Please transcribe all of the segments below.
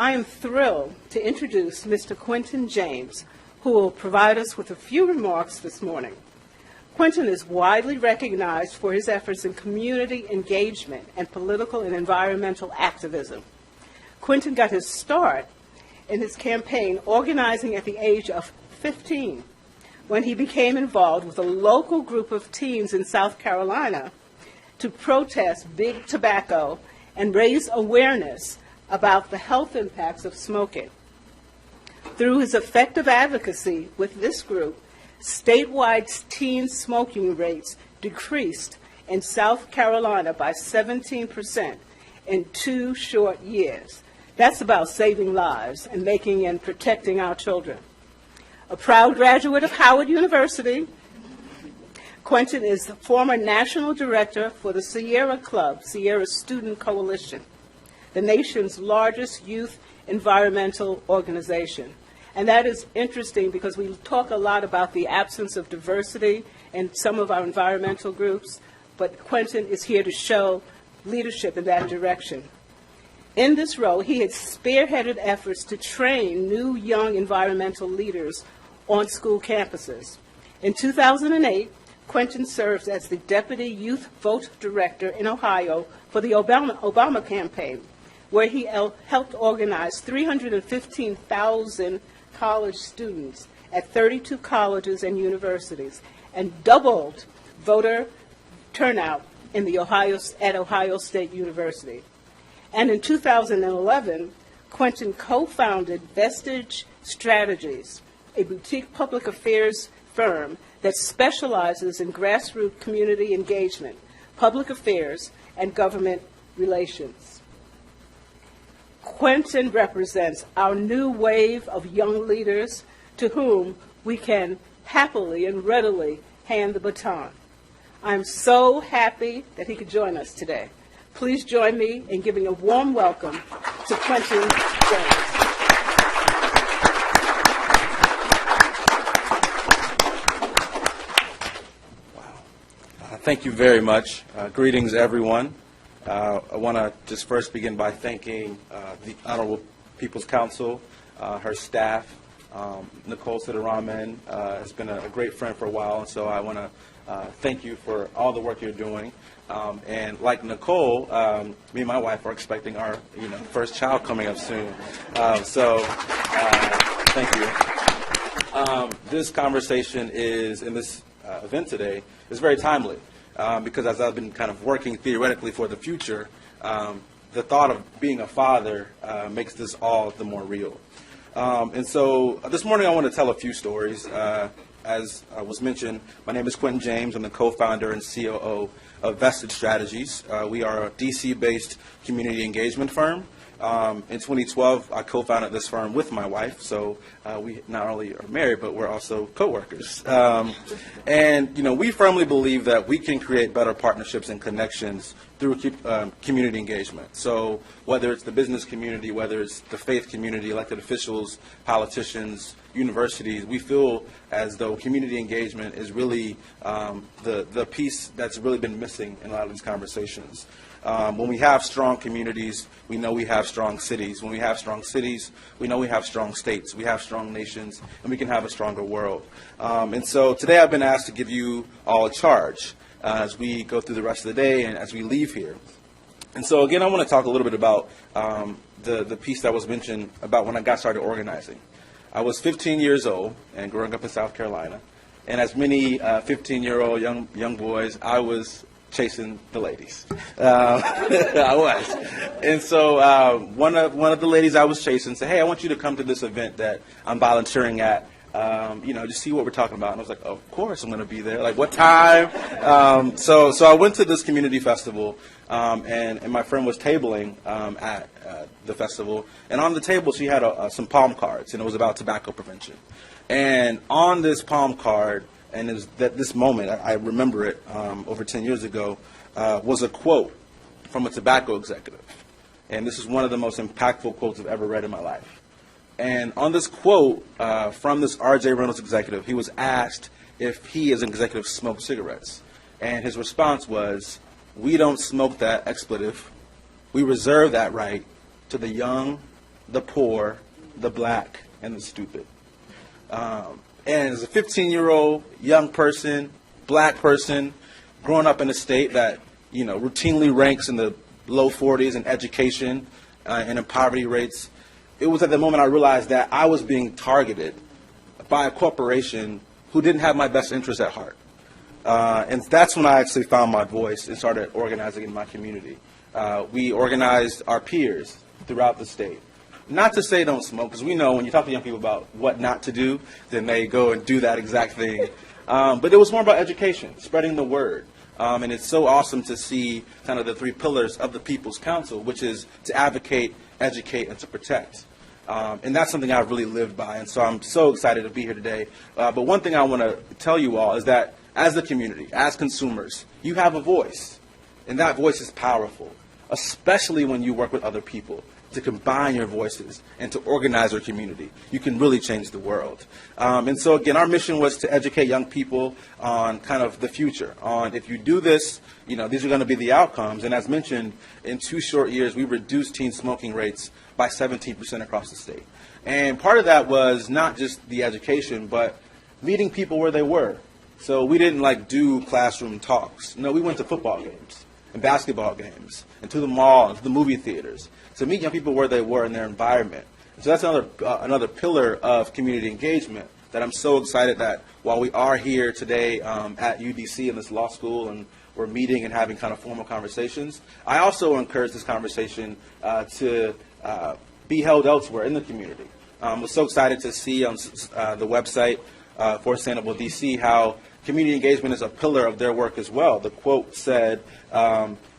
I am thrilled to introduce Mr. Quentin James, who will provide us with a few remarks this morning. Quentin is widely recognized for his efforts in community engagement and political and environmental activism. Quentin got his start in his campaign organizing at the age of 15, when he became involved with a local group of teens in South Carolina to protest big tobacco and raise awareness about the health impacts of smoking. Through his effective advocacy with this group, statewide teen smoking rates decreased in South Carolina by 17% in 2 short years. That's about saving lives and making and protecting our children. A proud graduate of Howard University, Quentin is the former national director for the Sierra Club, Sierra Student Coalition, the nation's largest youth environmental organization. And that is interesting because we talk a lot about the absence of diversity in some of our environmental groups, but Quentin is here to show leadership in that direction. In this role, he had spearheaded efforts to train new young environmental leaders on school campuses. In 2008, Quentin served as the Deputy Youth Vote Director in Ohio for the Obama campaign, where he helped organize 315,000 college students at 32 colleges and universities and doubled voter turnout in at Ohio State University. And in 2011, Quentin co-founded Vestige Strategies, a boutique public affairs firm that specializes in grassroots community engagement, public affairs, and government relations. Quentin represents our new wave of young leaders to whom we can happily and readily hand the baton. I'm so happy that he could join us today. Please join me in giving a warm welcome to Quentin James. Thank you very much. Greetings, everyone. I want to just first begin by thanking the Honorable People's Council, her staff. Nicole Sidaraman has been a great friend for a while, and so I want to thank you for all the work you're doing. And like Nicole, me and my wife are expecting our first child coming up soon. Thank you. This conversation in this event today is very timely. Because as I've been kind of working theoretically for the future, the thought of being a father makes this all the more real. And so this morning I want to tell a few stories. As was mentioned, my name is Quentin James. I'm the co-founder and COO of Vestige Strategies. We are a DC-based community engagement firm. In 2012, I co-founded this firm with my wife, so we not only are married, but we're also co-workers. And we firmly believe that we can create better partnerships and connections through community engagement. So whether it's the business community, whether it's the faith community, elected officials, politicians, universities, we feel as though community engagement is really the piece that's really been missing in a lot of these conversations. When we have strong communities, we know we have strong cities. When we have strong cities, we know we have strong states. We have strong nations, and we can have a stronger world. And so today I've been asked to give you all a charge as we go through the rest of the day and as we leave here. And so again, I want to talk a little bit about the piece that was mentioned about when I got started organizing. I was 15 years old and growing up in South Carolina. And as many 15-year-old young boys, I was chasing the ladies. I was. And so one of the ladies I was chasing said, hey, I want you to come to this event that I'm volunteering at, just see what we're talking about. And I was like, of course I'm going to be there. Like, what time? So I went to this community festival, and my friend was tabling at the festival. And on the table, she had some palm cards, and it was about tobacco prevention. And on this palm card, and it was this moment, I remember it over 10 years ago, was a quote from a tobacco executive. And this is one of the most impactful quotes I've ever read in my life. And on this quote from this R.J. Reynolds executive, he was asked if he as an executive smoked cigarettes. And his response was, we don't smoke that expletive. We reserve that right to the young the poor, the black, and the stupid. And as a 15-year-old young person, black person, growing up in a state that, routinely ranks in the low 40s in education and in poverty rates, it was at the moment I realized that I was being targeted by a corporation who didn't have my best interests at heart. And that's when I actually found my voice and started organizing in my community. We organized our peers throughout the state. Not to say don't smoke, because we know when you talk to young people about what not to do, then they go and do that exact thing. But it was more about education, spreading the word. And it's so awesome to see kind of the three pillars of the People's Council, which is to advocate, educate, and to protect. And that's something I've really lived by. And so I'm so excited to be here today. But one thing I want to tell you all is that as the community, as consumers, you have a voice. And that voice is powerful, especially when you work with other people, to combine your voices and to organize your community. You can really change the world. And so, again, our mission was to educate young people on kind of the future, on if you do this, these are going to be the outcomes. And as mentioned, in 2 short years, we reduced teen smoking rates by 17% across the state. And part of that was not just the education, but meeting people where they were. So we didn't do classroom talks. No, we went to football games and basketball games and to the mall and to the movie theaters to meet young people where they were in their environment. So that's another pillar of community engagement that I'm so excited that while we are here today at UDC in this law school and we're meeting and having kind of formal conversations, I also encourage this conversation to be held elsewhere in the community. We're so excited to see on the website for Sustainable DC how community engagement is a pillar of their work as well. The quote said,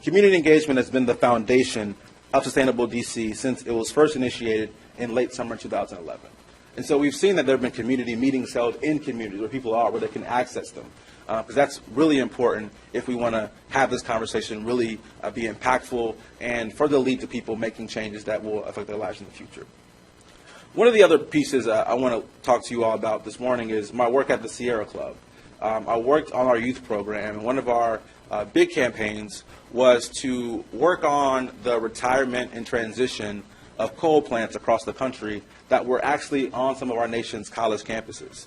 community engagement has been the foundation of Sustainable DC since it was first initiated in late summer 2011. And so we've seen that there have been community meetings held in communities where people are, where they can access them. Because that's really important if we want to have this conversation really be impactful and further lead to people making changes that will affect their lives in the future. One of the other pieces I want to talk to you all about this morning is my work at the Sierra Club. I worked on our youth program, and one of our big campaigns was to work on the retirement and transition of coal plants across the country that were actually on some of our nation's college campuses.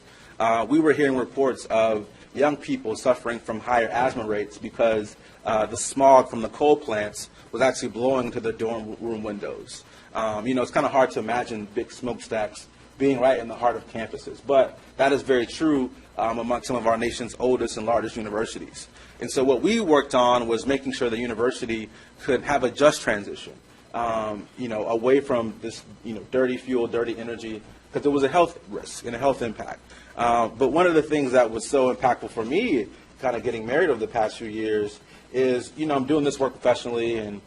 We were hearing reports of young people suffering from higher asthma rates because the smog from the coal plants was actually blowing into the dorm room windows. It's kind of hard to imagine big smokestacks being right in the heart of campuses, but that is very true among some of our nation's oldest and largest universities. And so what we worked on was making sure the university could have a just transition, away from this, dirty fuel, dirty energy, because it was a health risk and a health impact. But one of the things that was so impactful for me, kind of getting married over the past few years, is, I'm doing this work professionally and,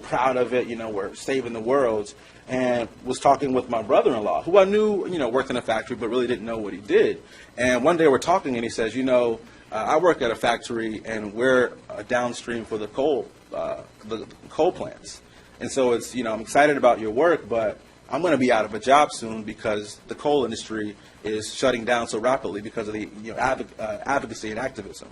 proud of it, we're saving the world, and was talking with my brother-in-law, who I knew, worked in a factory, but really didn't know what he did. And one day we're talking, and he says, I work at a factory, and we're downstream for the coal plants. And so it's, I'm excited about your work, but I'm going to be out of a job soon because the coal industry is shutting down so rapidly because of the advocacy and activism.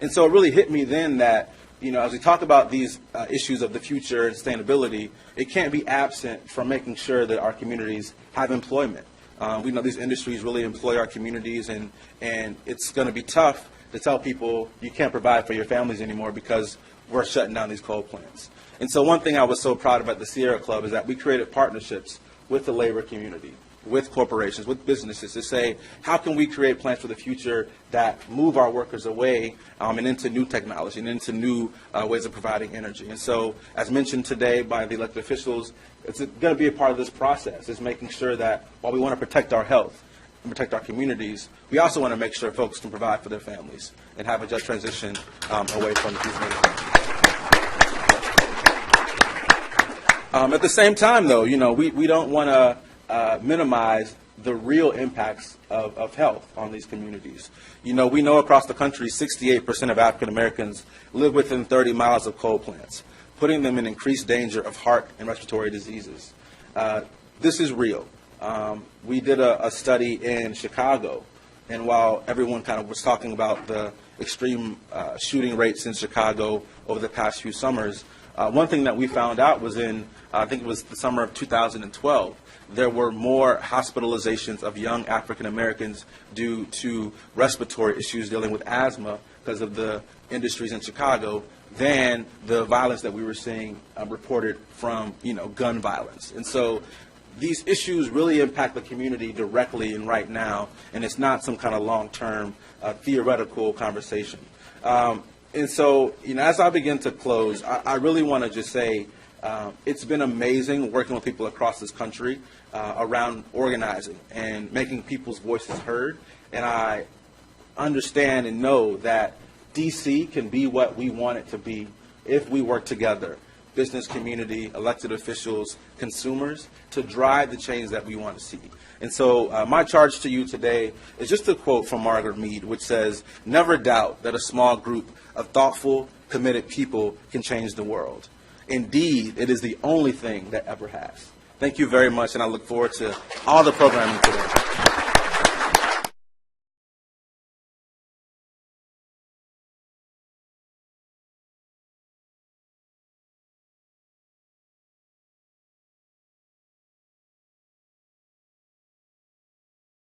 And so it really hit me then that, as we talk about these issues of the future and sustainability, it can't be absent from making sure that our communities have employment. We know these industries really employ our communities, and it's going to be tough to tell people you can't provide for your families anymore because we're shutting down these coal plants. And so one thing I was so proud of at the Sierra Club is that we created partnerships with the labor community, with corporations, with businesses to say, how can we create plans for the future that move our workers away and into new technology and into new ways of providing energy. And so, as mentioned today by the elected officials, it's going to be a part of this process, is making sure that while we want to protect our health and protect our communities, we also want to make sure folks can provide for their families and have a just transition away from these manufacturers. At the same time, though, we don't want to minimize the real impacts of health on these communities. We know across the country 68% of African Americans live within 30 miles of coal plants, putting them in increased danger of heart and respiratory diseases. This is real. We did a study in Chicago, and while everyone kind of was talking about the extreme shooting rates in Chicago over the past few summers, One thing that we found out was I think it was the summer of 2012, there were more hospitalizations of young African Americans due to respiratory issues dealing with asthma because of the industries in Chicago than the violence that we were seeing reported from, gun violence. And so these issues really impact the community directly and right now, and it's not some kind of long-term theoretical conversation. And so, as I begin to close, I really want to just say it's been amazing working with people across this country around organizing and making people's voices heard. And I understand and know that D.C. can be what we want it to be if we work together, business community, elected officials, consumers, to drive the change that we want to see. And so my charge to you today is just a quote from Margaret Mead, which says, "Never doubt that a small group of thoughtful, committed people can change the world. Indeed, it is the only thing that ever has." Thank you very much, and I look forward to all the programming today.